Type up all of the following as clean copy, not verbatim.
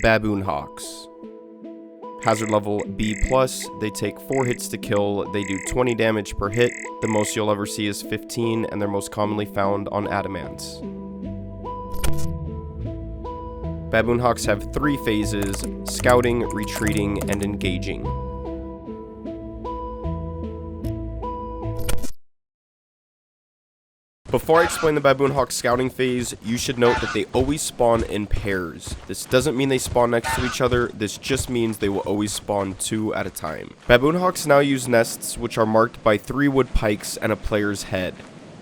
Baboon Hawks. Hazard level B+, they take 4 hits to kill, they do 20 damage per hit, the most you'll ever see is 15, and they're most commonly found on adamants. Baboon Hawks have 3 phases: scouting, retreating, and engaging. Before I explain the Baboon Hawk scouting phase, you should note that they always spawn in pairs. This doesn't mean they spawn next to each other, this just means they will always spawn 2 at a time. Baboon Hawks now use nests which are marked by 3 wood pikes and a player's head.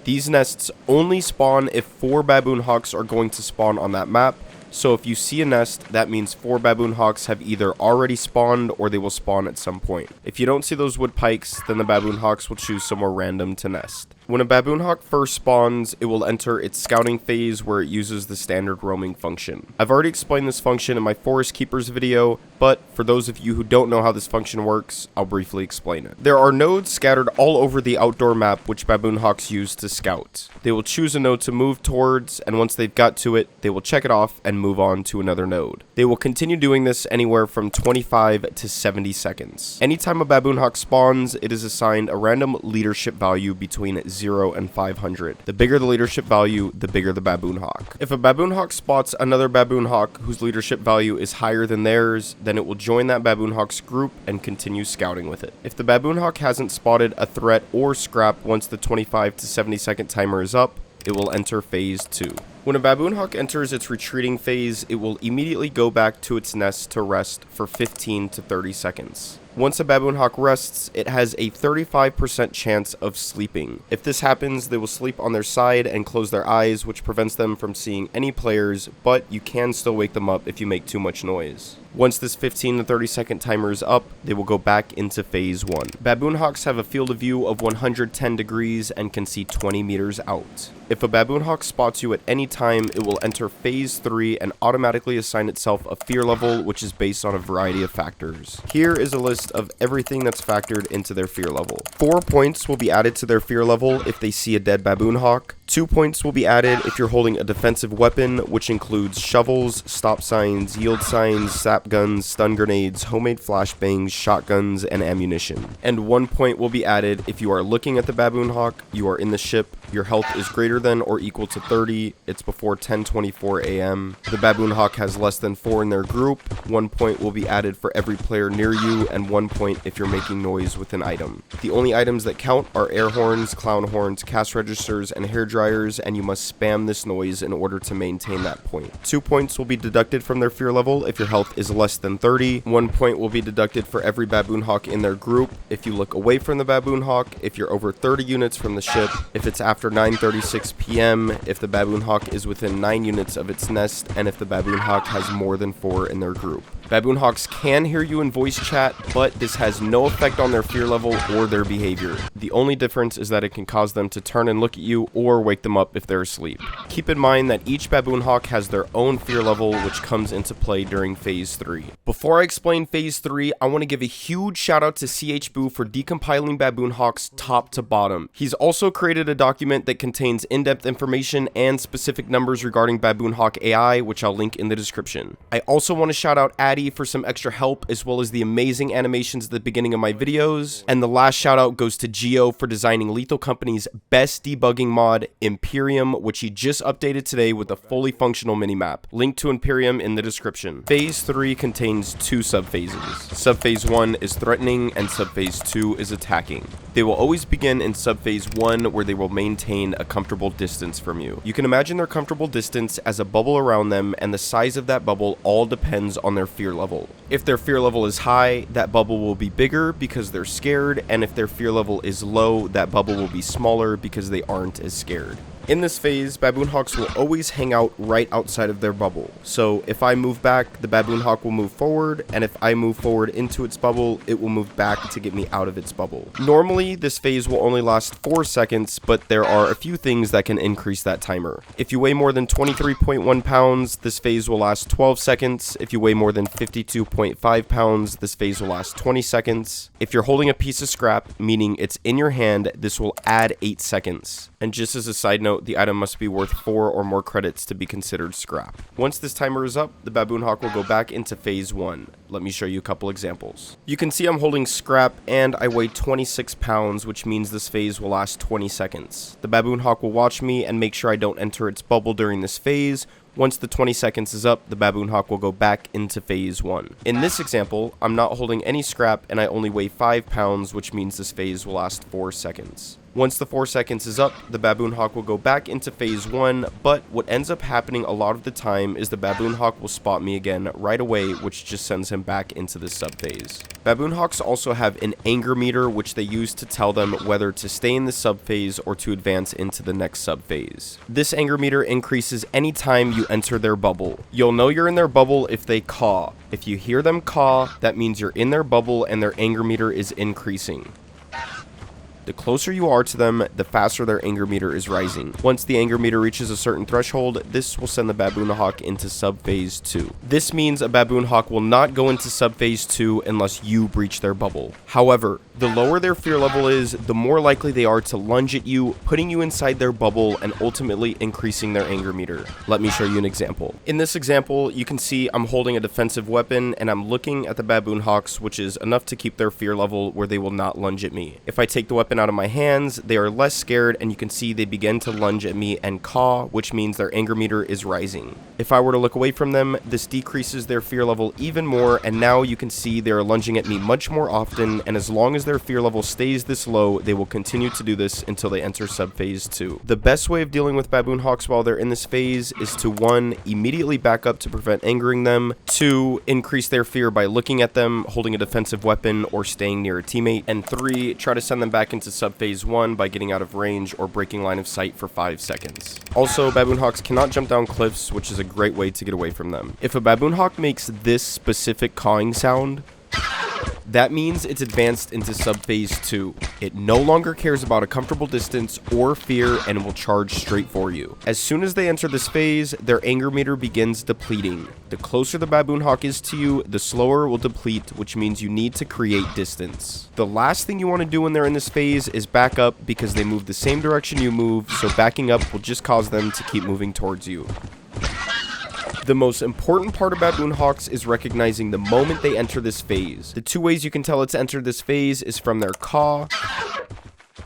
These nests only spawn if 4 Baboon Hawks are going to spawn on that map, so if you see a nest, that means 4 Baboon Hawks have either already spawned or they will spawn at some point. If you don't see those wood pikes, then the Baboon Hawks will choose somewhere random to nest. When a Baboon Hawk first spawns, it will enter its scouting phase where it uses the standard roaming function. I've already explained this function in my Forest Keepers video, but for those of you who don't know how this function works, I'll briefly explain it. There are nodes scattered all over the outdoor map which Baboon Hawks use to scout. They will choose a node to move towards, and once they've got to it, they will check it off and move on to another node. They will continue doing this anywhere from 25 to 70 seconds. Anytime a Baboon Hawk spawns, it is assigned a random leadership value between 0 and 500. The bigger the leadership value, the bigger the Baboon Hawk. If a Baboon Hawk spots another Baboon Hawk whose leadership value is higher than theirs, then it will join that Baboon Hawk's group and continue scouting with it. If the Baboon Hawk hasn't spotted a threat or scrap once the 25 to 70 second timer is up, it will enter phase 2. When a Baboon Hawk enters its retreating phase, it will immediately go back to its nest to rest for 15 to 30 seconds. Once a Baboon Hawk rests, it has a 35% chance of sleeping. If this happens, they will sleep on their side and close their eyes, which prevents them from seeing any players, but you can still wake them up if you make too much noise. Once this 15 to 30 second timer is up, they will go back into phase 1. Baboon Hawks have a field of view of 110 degrees and can see 20 meters out. If a Baboon Hawk spots you at any time, it will enter phase 3 and automatically assign itself a fear level, which is based on a variety of factors. Here is a list of everything that's factored into their fear level. 4 points will be added to their fear level if they see a dead Baboon Hawk. 2 points will be added if you're holding a defensive weapon, which includes shovels, stop signs, yield signs, sap guns, stun grenades, homemade flashbangs, shotguns, and ammunition. And 1 point will be added if you are looking at the Baboon Hawk, you are in the ship, your health is greater than or equal to 30, it's before 10:24 a.m. The Baboon Hawk has less than 4 in their group. 1 point will be added for every player near you, and 1 point if you're making noise with an item. The only items that count are air horns, clown horns, cash registers, and hair dryers, and you must spam this noise in order to maintain that point. 2 points will be deducted from their fear level if your health is less than 30. 1 point will be deducted for every Baboon Hawk in their group if you look away from the Baboon Hawk, if you're over 30 units from the ship, if it's after 9:36 p.m., if the Baboon Hawk is within 9 units of its nest, and if the Baboon Hawk has more than 4 in their group. Baboon Hawks can hear you in voice chat, but this has no effect on their fear level or their behavior. The only difference is that it can cause them to turn and look at you or wake them up if they're asleep. Keep in mind that each Baboon Hawk has their own fear level, which comes into play during phase 3. Before I explain phase 3, I want to give a huge shout out to chboo for decompiling Baboon Hawks top to bottom. He's also created a document that contains in-depth information and specific numbers regarding Baboon Hawk AI, which I'll link in the description. I also want to shout out Addy for some extra help, as well as the amazing animations at the beginning of my videos. And the last shout out goes to Geo for designing Lethal Company's best debugging mod, Imperium, which he just updated today with a fully functional minimap. Link to Imperium in the description. Phase 3 contains 2 subphases. Subphase 1 is threatening and subphase 2 is attacking. They will always begin in subphase 1, where they will maintain a comfortable distance from you. You can imagine their comfortable distance as a bubble around them, and the size of that bubble all depends on their fear level. If their fear level is high, that bubble will be bigger because they're scared, and if their fear level is low, that bubble will be smaller because they aren't as scared. In this phase, Baboon Hawks will always hang out right outside of their bubble. So if I move back, the Baboon Hawk will move forward, and if I move forward into its bubble, it will move back to get me out of its bubble. Normally, this phase will only last 4 seconds, but there are a few things that can increase that timer. If you weigh more than 23.1 pounds, this phase will last 12 seconds. If you weigh more than 52.5 pounds, this phase will last 20 seconds. If you're holding a piece of scrap, meaning it's in your hand, this will add 8 seconds. And just as a side note, note, the item must be worth 4 or more credits to be considered scrap. Once this timer is up, the Baboon Hawk will go back into phase 1. Let me show you a couple examples. You can see I'm holding scrap and I weigh 26 pounds, which means this phase will last 20 seconds. The Baboon Hawk will watch me and make sure I don't enter its bubble during this phase. Once the 20 seconds is up, the Baboon Hawk will go back into phase 1. In this example, I'm not holding any scrap and I only weigh 5 pounds, which means this phase will last 4 seconds. Once the 4 seconds is up, the Baboon Hawk will go back into phase 1, but what ends up happening a lot of the time is the Baboon Hawk will spot me again right away, which just sends him back into the subphase. Baboon Hawks also have an anger meter, which they use to tell them whether to stay in the subphase or to advance into the next subphase. This anger meter increases anytime you enter their bubble. You'll know you're in their bubble if they caw. If you hear them caw, that means you're in their bubble and their anger meter is increasing. The closer you are to them, the faster their anger meter is rising. Once the anger meter reaches a certain threshold, this will send the Baboon Hawk into subphase 2. This means a Baboon Hawk will not go into subphase 2 unless you breach their bubble. However, the lower their fear level is, the more likely they are to lunge at you, putting you inside their bubble and ultimately increasing their anger meter. Let me show you an example. In this example, you can see I'm holding a defensive weapon and I'm looking at the Baboon Hawks, which is enough to keep their fear level where they will not lunge at me. If I take the weapon out of my hands, they are less scared and you can see they begin to lunge at me and caw, which means their anger meter is rising. If I were to look away from them, this decreases their fear level even more, and now you can see they are lunging at me much more often, and as long as their fear level stays this low, they will continue to do this until they enter subphase 2. The best way of dealing with Baboon Hawks while they're in this phase is to 1. Immediately back up to prevent angering them, 2. Increase their fear by looking at them, holding a defensive weapon, or staying near a teammate, and 3. Try to send them back into subphase 1 by getting out of range or breaking line of sight for 5 seconds. Also, Baboon Hawks cannot jump down cliffs, which is a great way to get away from them. If a Baboon Hawk makes this specific cawing sound, that means it's advanced into subphase 2. It no longer cares about a comfortable distance or fear and will charge straight for you. As soon as they enter this phase, their anger meter begins depleting. The closer the Baboon Hawk is to you, the slower it will deplete, which means you need to create distance. The last thing you want to do when they're in this phase is back up, because they move the same direction you move, so backing up will just cause them to keep moving towards you. The most important part of Baboon Hawks is recognizing the moment they enter this phase. The 2 ways you can tell it's entered this phase is from their caw,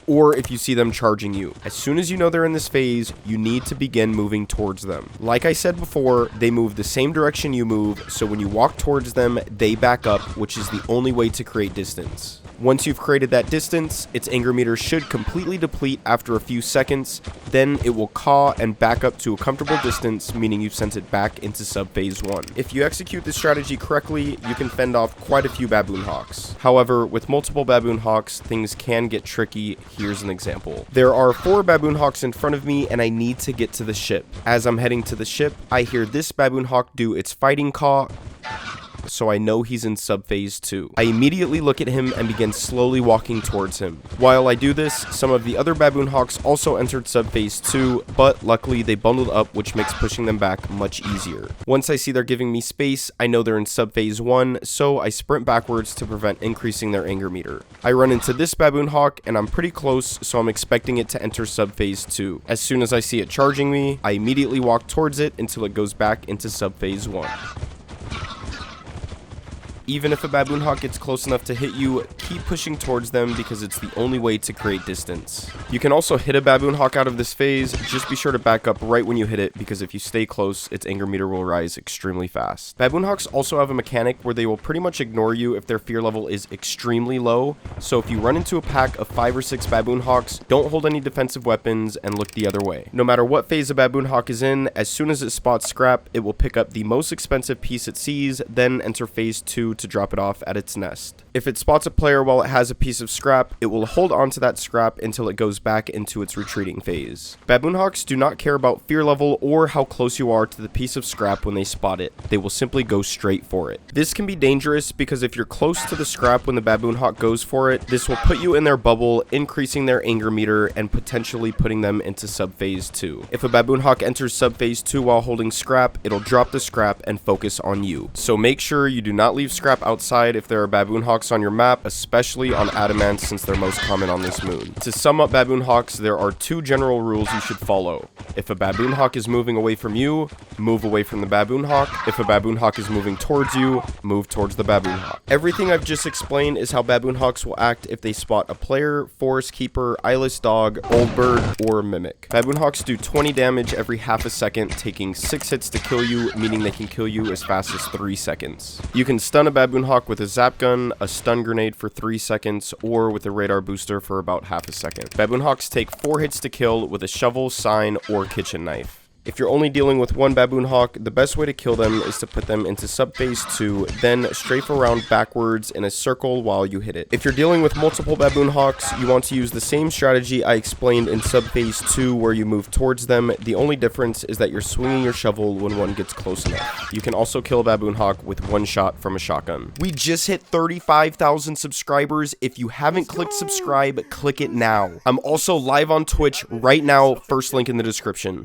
or if you see them charging you. As soon as you know they're in this phase, you need to begin moving towards them. Like I said before, they move the same direction you move, so when you walk towards them, they back up, which is the only way to create distance. Once you've created that distance, its anger meter should completely deplete after a few seconds, then it will caw and back up to a comfortable distance, meaning you've sent it back into subphase 1. If you execute this strategy correctly, you can fend off quite a few Baboon Hawks. However, with multiple Baboon Hawks, things can get tricky. Here's an example. There are 4 Baboon Hawks in front of me and I need to get to the ship. As I'm heading to the ship, I hear this Baboon Hawk do its fighting caw, so I know he's in subphase 2. I immediately look at him and begin slowly walking towards him. While I do this, some of the other Baboon Hawks also entered subphase 2, but luckily they bundled up, which makes pushing them back much easier. Once I see they're giving me space, I know they're in subphase 1, so I sprint backwards to prevent increasing their anger meter. I run into this Baboon Hawk and I'm pretty close, so I'm expecting it to enter subphase 2. As soon as I see it charging me, I immediately walk towards it until it goes back into subphase 1. Even if a Baboon Hawk gets close enough to hit you, keep pushing towards them because it's the only way to create distance. You can also hit a Baboon Hawk out of this phase, just be sure to back up right when you hit it because if you stay close, its anger meter will rise extremely fast. Baboon Hawks also have a mechanic where they will pretty much ignore you if their fear level is extremely low, so if you run into a pack of 5 or 6 Baboon Hawks, don't hold any defensive weapons and look the other way. No matter what phase a Baboon Hawk is in, as soon as it spots scrap, it will pick up the most expensive piece it sees, then enter phase 2 to drop it off at its nest. If it spots a player while it has a piece of scrap, it will hold onto that scrap until it goes back into its retreating phase. Baboon Hawks do not care about fear level or how close you are to the piece of scrap when they spot it. They will simply go straight for it. This can be dangerous because if you're close to the scrap when the Baboon Hawk goes for it, this will put you in their bubble, increasing their anger meter and potentially putting them into subphase 2. If a Baboon Hawk enters subphase 2 while holding scrap, it'll drop the scrap and focus on you. So make sure you do not leave scrap scrap outside if there are Baboon Hawks on your map, especially on Adamant since they're most common on this moon. To sum up Baboon Hawks, there are 2 general rules you should follow. If a Baboon Hawk is moving away from you, move away from the Baboon Hawk. If a Baboon Hawk is moving towards you, move towards the Baboon Hawk. Everything I've just explained is how Baboon Hawks will act if they spot a player, forest keeper, eyeless dog, old bird, or mimic. Baboon Hawks do 20 damage every half a second, taking 6 hits to kill you, meaning they can kill you as fast as 3 seconds. You can stun a Baboon Hawk with a zap gun, a stun grenade for 3 seconds, or with a radar booster for about half a second. Baboon Hawks take 4 hits to kill with a shovel, sign, or kitchen knife. If you're only dealing with one Baboon Hawk, the best way to kill them is to put them into subphase 2, then strafe around backwards in a circle while you hit it. If you're dealing with multiple Baboon Hawks, you want to use the same strategy I explained in subphase 2 where you move towards them. The only difference is that you're swinging your shovel when one gets close enough. You can also kill a Baboon Hawk with 1 shot from a shotgun. We just hit 35,000 subscribers. If you haven't clicked subscribe, click it now. I'm also live on Twitch right now, first link in the description.